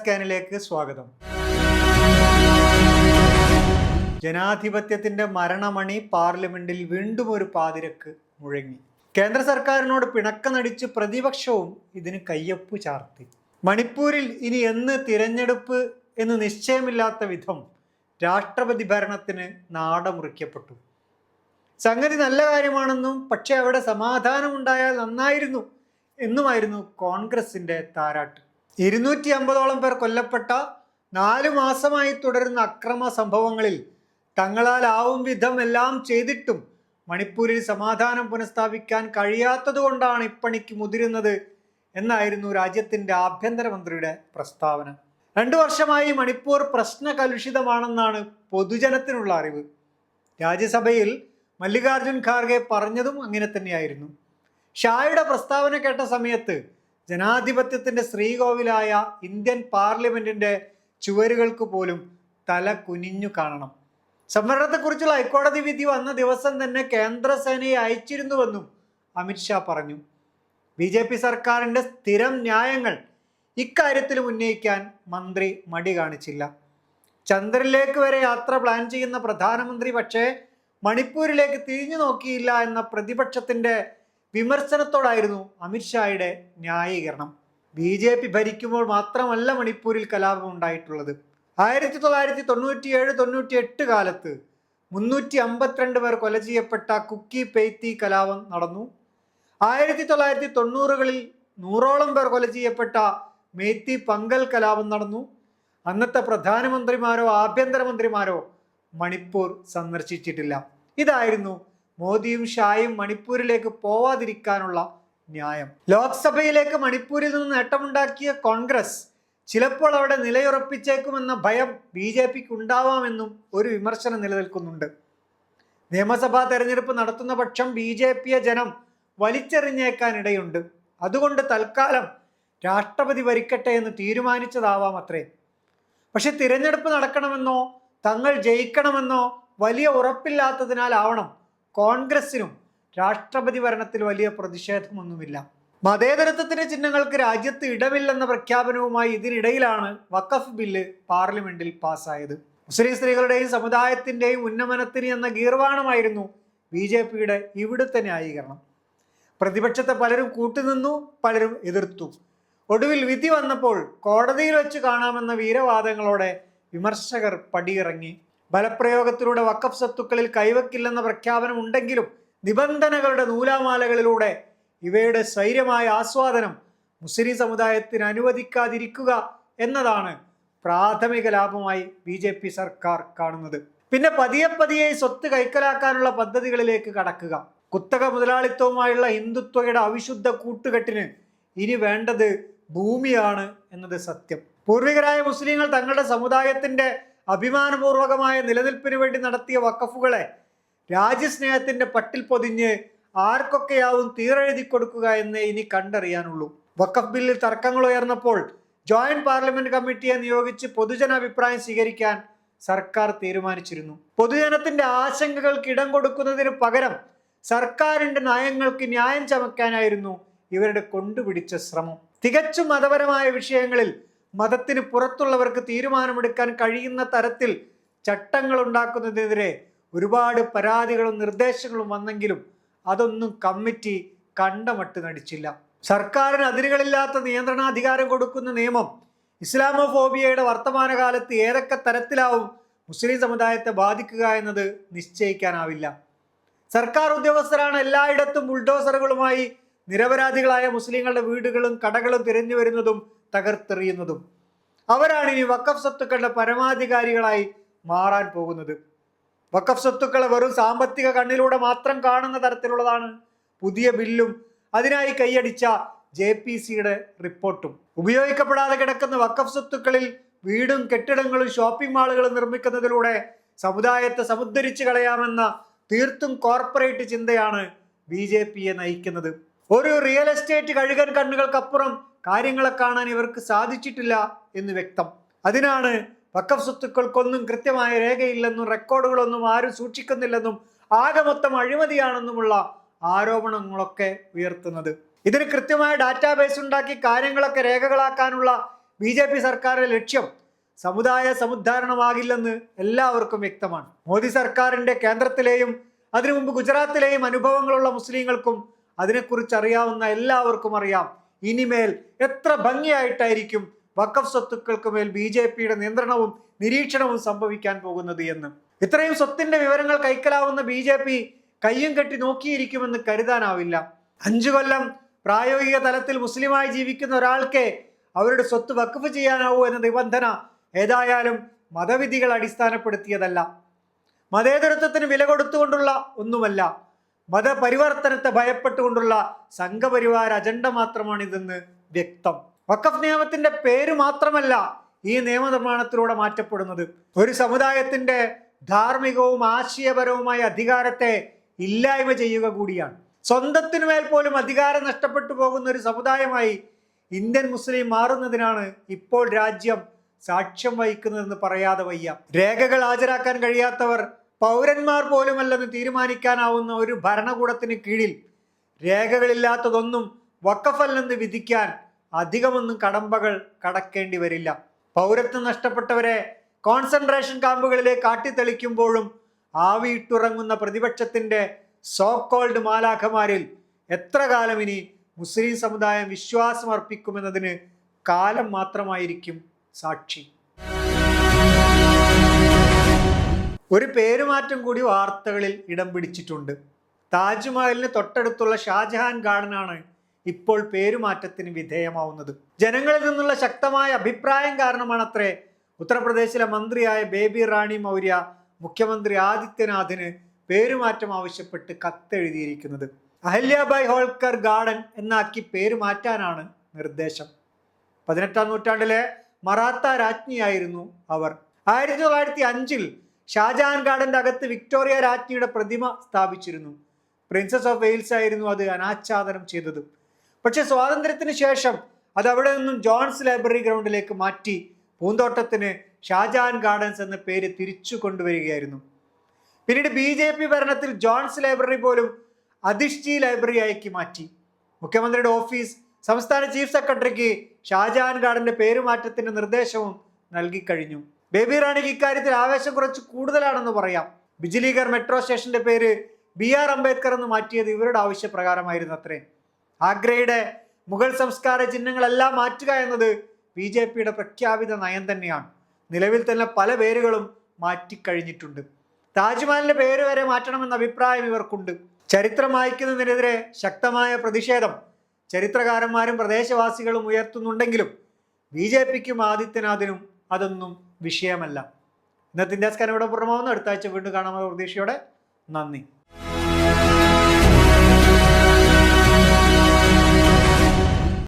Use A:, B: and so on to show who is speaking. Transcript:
A: സ്കാനിലേക്ക് സ്വാഗതം. ജനാധിപത്യത്തിന്റെ മരണമണി പാർലമെന്റിൽ വീണ്ടും ഒരു പാതിരക്ക് മുഴങ്ങി. കേന്ദ്ര സർക്കാരിനോട് പിണക്കനടിച്ച് പ്രതിപക്ഷവും ഇതിന് കയ്യൊപ്പ് ചാർത്തി. മണിപ്പൂരിൽ ഇനി എന്ന് തിരഞ്ഞെടുപ്പ് എന്ന് നിശ്ചയമില്ലാത്ത വിധം രാഷ്ട്രപതി ഭരണത്തിന് നാടമുറിക്കപ്പെട്ടു. സംഗതി നല്ല കാര്യമാണെന്നും പക്ഷെ അവിടെ സമാധാനമുണ്ടായാൽ നന്നായിരുന്നു എന്നുമായിരുന്നു കോൺഗ്രസിന്റെ താരാട്ട്. 250ഓളം പേർ കൊല്ലപ്പെട്ട 4 മാസമായി തുടരുന്ന അക്രമ സംഭവങ്ങളിൽ തങ്ങളാലാവും വിധം എല്ലാം ചെയ്തിട്ടും മണിപ്പൂരിൽ സമാധാനം പുനഃസ്ഥാപിക്കാൻ കഴിയാത്തതുകൊണ്ടാണ് ഇപ്പണിക്ക് മുതിരുന്നത് എന്നായിരുന്നു രാജ്യത്തിൻ്റെ ആഭ്യന്തരമന്ത്രിയുടെ പ്രസ്താവന. 2 വർഷമായി മണിപ്പൂർ പ്രശ്നകലുഷിതമാണെന്നാണ് പൊതുജനത്തിനുള്ള അറിവ്. രാജ്യസഭയിൽ മല്ലികാർജുൻ ഖാർഗെ പറഞ്ഞതും അങ്ങനെ തന്നെയായിരുന്നു. ഷായുടെ പ്രസ്താവന കേട്ട സമയത്ത് ജനാധിപത്യത്തിൻ്റെ ശ്രീകോവിലായ ഇന്ത്യൻ പാർലമെന്റിന്റെ ചുവരുകൾക്ക് പോലും തല കുനിഞ്ഞു കാണണം. സംവരണത്തെക്കുറിച്ചുള്ള ഹൈക്കോടതി വിധി വന്ന ദിവസം തന്നെ കേന്ദ്രസേനയെ അയച്ചിരുന്നുവെന്നും അമിത്ഷാ പറഞ്ഞു. BJP സർക്കാരിൻ്റെ സ്ഥിരം ന്യായങ്ങൾ ഇക്കാര്യത്തിലും ഉന്നയിക്കാൻ മന്ത്രി മടി കാണിച്ചില്ല. ചന്ദ്രനിലേക്ക് വരെ യാത്ര പ്ലാൻ ചെയ്യുന്ന പ്രധാനമന്ത്രി പക്ഷേ മണിപ്പൂരിലേക്ക് തിരിഞ്ഞു നോക്കിയില്ല എന്ന പ്രതിപക്ഷത്തിൻ്റെ വിമർശനത്തോടായിരുന്നു അമിത്ഷായുടെ ന്യായീകരണം. BJP ഭരിക്കുമ്പോൾ മാത്രമല്ല മണിപ്പൂരിൽ കലാപം ഉണ്ടായിട്ടുള്ളത്. 1997-98 കാലത്ത് 352 പേർ കൊല ചെയ്യപ്പെട്ട കുക്കി പെയ്ത്തി കലാപം നടന്നു. 1990കളിൽ 100ഓളം പേർ കൊല ചെയ്യപ്പെട്ട മേത്തി പങ്കൽ കലാപം നടന്നു. അന്നത്തെ പ്രധാനമന്ത്രിമാരോ ആഭ്യന്തരമന്ത്രിമാരോ മണിപ്പൂർ സന്ദർശിച്ചിട്ടില്ല. ഇതായിരുന്നു മോദിയും ഷായും മണിപ്പൂരിലേക്ക് പോവാതിരിക്കാനുള്ള ന്യായം. ലോക്സഭയിലേക്ക് മണിപ്പൂരിൽ നിന്ന് നേട്ടമുണ്ടാക്കിയ കോൺഗ്രസ് ചിലപ്പോൾ അവിടെ നിലയുറപ്പിച്ചേക്കുമെന്ന ഭയം BJPക്ക് ഉണ്ടാവാമെന്നും ഒരു വിമർശനം നിലനിൽക്കുന്നുണ്ട്. നിയമസഭാ തെരഞ്ഞെടുപ്പ് നടത്തുന്ന പക്ഷം BJPയെ ജനം വലിച്ചെറിഞ്ഞേക്കാനിടയുണ്ട്. അതുകൊണ്ട് തൽക്കാലം രാഷ്ട്രപതി ഭരിക്കട്ടെ എന്ന് തീരുമാനിച്ചതാവാം അത്രേ. പക്ഷെ തിരഞ്ഞെടുപ്പ് നടക്കണമെന്നോ തങ്ങൾ ജയിക്കണമെന്നോ വലിയ ഉറപ്പില്ലാത്തതിനാലാവണം കോൺഗ്രസിനും രാഷ്ട്രപതി ഭരണത്തിൽ വലിയ പ്രതിഷേധമൊന്നുമില്ല. മതേതരത്വത്തിന്റെ ചിഹ്നങ്ങൾക്ക് രാജ്യത്ത് ഇടമില്ലെന്ന പ്രഖ്യാപനവുമായി ഇതിനിടയിലാണ് വഖഫ് ബില്ല് പാർലമെന്റിൽ പാസ്സായത്. മുസ്ലിം സ്ത്രീകളുടെയും സമുദായത്തിന്റെയും ഉന്നമനത്തിന് എന്ന ഗീർവാണമായിരുന്നു BJPയുടെ ഇവിടുത്തെ ന്യായീകരണം. പ്രതിപക്ഷത്തെ പലരും കൂട്ടുനിന്നു, പലരും എതിർത്തു. ഒടുവിൽ വിധി വന്നപ്പോൾ കോടതിയിൽ വെച്ച് കാണാമെന്ന വീരവാദങ്ങളോടെ വിമർശകർ പടിയിറങ്ങി. ബലപ്രയോഗത്തിലൂടെ വഖഫ് സ്വത്തുക്കളിൽ കൈവക്കില്ലെന്ന പ്രഖ്യാപനം ഉണ്ടെങ്കിലും നിബന്ധനകളുടെ നൂലാമാലകളിലൂടെ ഇവയുടെ സ്വൈര്യമായ ആസ്വാദനം മുസ്ലിം സമുദായത്തിന് അനുവദിക്കാതിരിക്കുക എന്നതാണ് പ്രാഥമിക ലാഭമായി BJP സർക്കാർ കാണുന്നത്. പിന്നെ പതിയെ സ്വത്ത് കൈക്കലാക്കാനുള്ള പദ്ധതികളിലേക്ക് കടക്കുക. കുത്തക മുതലാളിത്തവുമായുള്ള ഹിന്ദുത്വയുടെ അവിശുദ്ധ കൂട്ടുകെട്ടിന് ഇനി വേണ്ടത് ഭൂമിയാണ് എന്നത് സത്യം. പൂർവികരായ മുസ്ലിങ്ങൾ തങ്ങളുടെ സമുദായത്തിന്റെ അഭിമാനപൂർവകമായ നിലനിൽപ്പിന് വേണ്ടി നടത്തിയ വഖഫുകളെ രാജ്യസ്നേഹത്തിന്റെ പട്ടിൽ പൊതിഞ്ഞ് ആർക്കൊക്കെയാവും തീരെഴുതി കൊടുക്കുക എന്നേ ഇനി കണ്ടറിയാനുള്ളൂ. വഖഫ് ബില്ലിൽ തർക്കങ്ങൾ ഉയർന്നപ്പോൾ ജോയിന്റ് പാർലമെന്റ് കമ്മിറ്റിയെ നിയോഗിച്ച് പൊതുജനാഭിപ്രായം സ്വീകരിക്കാൻ സർക്കാർ തീരുമാനിച്ചിരുന്നു. പൊതുജനത്തിന്റെ ആശങ്കകൾക്ക് ഇടം കൊടുക്കുന്നതിന് പകരം സർക്കാരിന്റെ നയങ്ങൾക്ക് ന്യായം ചമക്കാനായിരുന്നു ഇവരുടെ കൊണ്ടുപിടിച്ച ശ്രമം. തികച്ചും മതപരമായ വിഷയങ്ങളിൽ മതത്തിന് പുറത്തുള്ളവർക്ക് തീരുമാനമെടുക്കാൻ കഴിയുന്ന തരത്തിൽ ചട്ടങ്ങൾ ഉണ്ടാക്കുന്നതിനെതിരെ ഒരുപാട് പരാതികളും നിർദ്ദേശങ്ങളും വന്നെങ്കിലും അതൊന്നും കമ്മിറ്റി കണ്ടമട്ട് നടിച്ചില്ല. സർക്കാരിന് അതിരുകളില്ലാത്ത നിയന്ത്രണാധികാരം കൊടുക്കുന്ന നിയമം ഇസ്ലാമോഫോബിയയുടെ വർത്തമാനകാലത്ത് ഏതൊക്കെ തരത്തിലാവും മുസ്ലിം സമുദായത്തെ ബാധിക്കുക എന്നത് നിശ്ചയിക്കാനാവില്ല. സർക്കാർ ഉദ്യോഗസ്ഥരാണ് എല്ലായിടത്തും ബുൾഡോസറുകളുമായി നിരപരാധികളായ മുസ്ലിങ്ങളുടെ വീടുകളും കടകളും തിരഞ്ഞു വരുന്നതും തകർത്തെറിയുന്നതും. അവരാണ് ഇനി വഖഫ് സ്വത്തുക്കളുടെ പരമാധികാരികളായി മാറാൻ പോകുന്നത്. വഖഫ് സ്വത്തുക്കളെ വെറും സാമ്പത്തിക കണ്ണിലൂടെ മാത്രം കാണുന്ന തരത്തിലുള്ളതാണ് പുതിയ ബില്ലും അതിനായി കൈയടിച്ച JPCയുടെ റിപ്പോർട്ടും. ഉപയോഗിക്കപ്പെടാതെ കിടക്കുന്ന വഖഫ് സ്വത്തുക്കളിൽ വീടും കെട്ടിടങ്ങളും ഷോപ്പിംഗ് മാളുകളും നിർമ്മിക്കുന്നതിലൂടെ സമുദായത്തെ സമുദ്ധരിച്ചു കളയാമെന്ന തീർത്തും കോർപ്പറേറ്റ് ചിന്തയാണ് BJPയെ നയിക്കുന്നത്. ഒരു റിയൽ എസ്റ്റേറ്റ് കഴുകൻ കണ്ണുകൾക്കപ്പുറം കാര്യങ്ങളെ കാണാൻ ഇവർക്ക് സാധിച്ചിട്ടില്ല എന്ന് വ്യക്തം. അതിനാണ് വഖഫ് സ്വത്തുക്കൾക്കൊന്നും കൃത്യമായ രേഖയില്ലെന്നും റെക്കോർഡുകളൊന്നും ആരും സൂക്ഷിക്കുന്നില്ലെന്നും ആകെ മൊത്തം അഴിമതിയാണെന്നുമുള്ള ആരോപണങ്ങളൊക്കെ ഉയർത്തുന്നത്. ഇതിന് കൃത്യമായ ഡാറ്റാബേസ് ഉണ്ടാക്കി കാര്യങ്ങളൊക്കെ രേഖകളാക്കാനുള്ള BJP സർക്കാരിന്റെ ലക്ഷ്യം സമുദായ സമുദ്ധാരണമാകില്ലെന്ന് എല്ലാവർക്കും വ്യക്തമാണ്. മോദി സർക്കാരിന്റെ കേന്ദ്രത്തിലെയും അതിനു മുമ്പ് ഗുജറാത്തിലെയും അനുഭവങ്ങളുള്ള മുസ്ലിങ്ങൾക്കും അതിനെക്കുറിച്ച് അറിയാവുന്ന എല്ലാവർക്കും അറിയാം ഇനിമേൽ എത്ര ഭംഗിയായിട്ടായിരിക്കും വഖഫ് സ്വത്തുക്കൾക്ക് മേൽ BJPയുടെ നിയന്ത്രണവും നിരീക്ഷണവും സംഭവിക്കാൻ പോകുന്നത് എന്ന്. ഇത്രയും സ്വത്തിന്റെ വിവരങ്ങൾ കൈക്കലാവുന്ന BJP കയ്യും കെട്ടി നോക്കിയിരിക്കുമെന്ന് കരുതാനാവില്ല. 5 കൊല്ലം പ്രായോഗിക തലത്തിൽ മുസ്ലിമായി ജീവിക്കുന്ന ഒരാൾക്ക് അവരുടെ സ്വത്ത് വഖഫ് ചെയ്യാനാവൂ എന്ന നിബന്ധന ഏതായാലും മതവിധികൾ അടിസ്ഥാനപ്പെടുത്തിയതല്ല, മതേതരത്വത്തിന് വില കൊടുത്തുകൊണ്ടുള്ള ഒന്നുമല്ല, മതപരിവർത്തനത്തെ ഭയപ്പെട്ടുകൊണ്ടുള്ള സംഘപരിവാര അജണ്ട മാത്രമാണിതെന്ന് വ്യക്തം. വഖഫ് നിയമത്തിന്റെ പേര് മാത്രമല്ല ഈ നിയമനിർമ്മാണത്തിലൂടെ മാറ്റപ്പെടുന്നത്, ഒരു സമുദായത്തിന്റെ ധാർമ്മികവും ആശയപരവുമായ അധികാരത്തെ ഇല്ലായ്മ ചെയ്യുക കൂടിയാണ്. സ്വന്തത്തിനു മേൽ പോലും അധികാരം നഷ്ടപ്പെട്ടു പോകുന്ന ഒരു സമുദായമായി ഇന്ത്യൻ മുസ്ലിം മാറുന്നതിനാണ് ഇപ്പോൾ രാജ്യം സാക്ഷ്യം വഹിക്കുന്നതെന്ന് പറയാതെ വയ്യ. രേഖകൾ ഹാജരാക്കാൻ കഴിയാത്തവർ പൗരന്മാർ പോലുമല്ലെന്ന് തീരുമാനിക്കാനാവുന്ന ഒരു ഭരണകൂടത്തിന് കീഴിൽ രേഖകളില്ലാത്തതൊന്നും വഖഫല്ലെന്ന് വിധിക്കാൻ അധികമൊന്നും കടമ്പകൾ കടക്കേണ്ടി വരില്ല. പൗരത്വം നഷ്ടപ്പെട്ടവരെ കോൺസെൻട്രേഷൻ ക്യാമ്പുകളിലേക്ക് കാട്ടിത്തെളിക്കുമ്പോഴും ആവിയിട്ടുറങ്ങുന്ന പ്രതിപക്ഷത്തിന്റെ സോ കോൾഡ് മാലാഖമാരിൽ എത്ര കാലം ഇനി മുസ്ലിം സമുദായം വിശ്വാസം അർപ്പിക്കുമെന്നതിന് കാലം മാത്രമായിരിക്കും സാക്ഷി. ഒരു പേരുമാറ്റം കൂടി വാർത്തകളിൽ ഇടം പിടിച്ചിട്ടുണ്ട്. താജ്മഹലിന് തൊട്ടടുത്തുള്ള ഷാജഹാൻ ഗാർഡനാണ് ഇപ്പോൾ പേരുമാറ്റത്തിന് വിധേയമാവുന്നത്. ജനങ്ങളിൽ നിന്നുള്ള ശക്തമായ അഭിപ്രായം കാരണമാണത്രേ ഉത്തർപ്രദേശിലെ മന്ത്രിയായ ബേബി റാണി മൗര്യ മുഖ്യമന്ത്രി ആദിത്യനാഥിന് പേരുമാറ്റം ആവശ്യപ്പെട്ട് കത്തെഴുതിയിരിക്കുന്നത്. അഹല്യാബായ് ഹോൾക്കർ ഗാർഡൻ എന്നാക്കി പേര് മാറ്റാനാണ് നിർദ്ദേശം. 18ാം നൂറ്റാണ്ടിലെ മറാത്ത രാജ്ഞിയായിരുന്നു അവർ. 1905 ഷാജഹാൻ ഗാർഡന്റെ അകത്ത് വിക്ടോറിയ രാജ്ഞിയുടെ പ്രതിമ സ്ഥാപിച്ചിരുന്നു. പ്രിൻസസ് ഓഫ് വെയിൽസ് ആയിരുന്നു അത് അനാച്ഛാദനം ചെയ്തത്. പക്ഷെ സ്വാതന്ത്ര്യത്തിന് ശേഷം അത് അവിടെ നിന്നും ജോൺസ് ലൈബ്രറി ഗ്രൗണ്ടിലേക്ക് മാറ്റി പൂന്തോട്ടത്തിന് ഷാജഹാൻ ഗാർഡൻസ് എന്ന പേര് തിരിച്ചു കൊണ്ടുവരികയായിരുന്നു. പിന്നീട് BJP ഭരണത്തിൽ ജോൺസ് ലൈബ്രറി പോലും അധിഷ്ഠി ലൈബ്രറി ആക്കി മാറ്റി. മുഖ്യമന്ത്രിയുടെ ഓഫീസ് സംസ്ഥാന ചീഫ് സെക്രട്ടറിക്ക് ഷാജഹാൻ ഗാർഡന്റെ പേരുമാറ്റത്തിന്റെ നിർദ്ദേശവും നൽകിക്കഴിഞ്ഞു. ബേബി റാണിക്ക് ഇക്കാര്യത്തിൽ ആവേശം കുറച്ച് കൂടുതലാണെന്ന് പറയാം. ബിജ്ലിഗർ മെട്രോ സ്റ്റേഷന്റെ പേര് BR അംബേദ്കർ എന്ന് മാറ്റിയത് ഇവരുടെ ആവശ്യപ്രകാരമായിരുന്നു അത്രേ. ആഗ്രയുടെ മുഗൾ സംസ്കാര ചിഹ്നങ്ങളെല്ലാം മാറ്റുക എന്നത് BJPയുടെ പ്രഖ്യാപിത നയം തന്നെയാണ്. നിലവിൽ തന്നെ പല പേരുകളും മാറ്റിക്കഴിഞ്ഞിട്ടുണ്ട്. താജ്മഹലിന്റെ പേര് വരെ മാറ്റണമെന്ന അഭിപ്രായം ഇവർക്കുണ്ട്. ചരിത്രം വായിക്കുന്നതിനെതിരെ ശക്തമായ പ്രതിഷേധം ചരിത്രകാരന്മാരും പ്രദേശവാസികളും ഉയർത്തുന്നുണ്ടെങ്കിലും BJPക്കും ആദിത്യനാഥിനും അതൊന്നും വിഷയമല്ല. ഇന്നത്തെ ഇന്ത്യാസ്കാരം ഇവിടെ പൂർണ്ണമാവുന്നു. അടുത്ത ആഴ്ച വീണ്ടും കാണാമെന്ന പ്രതീക്ഷയോടെ നന്ദി.